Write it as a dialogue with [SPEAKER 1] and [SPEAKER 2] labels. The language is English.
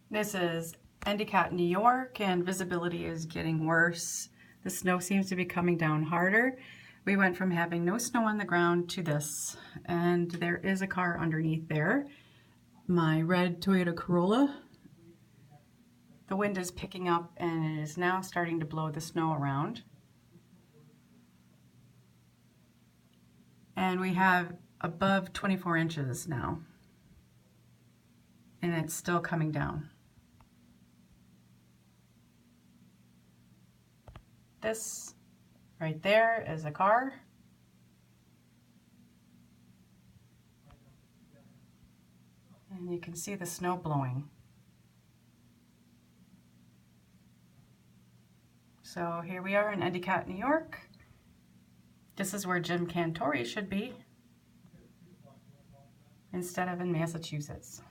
[SPEAKER 1] This is Endicott, New York, and visibility is getting worse. The snow seems to be coming down harder. We went from having no snow on the ground to this, and there is a car underneath there. My red Toyota Corolla. The wind is picking up and it is now starting to blow the snow around. And we have above 24 inches now. And it's still coming down. This right there is a car. And you can see the snow blowing. So here we are in Endicott, New York. This is where Jim Cantori should be instead of in Massachusetts.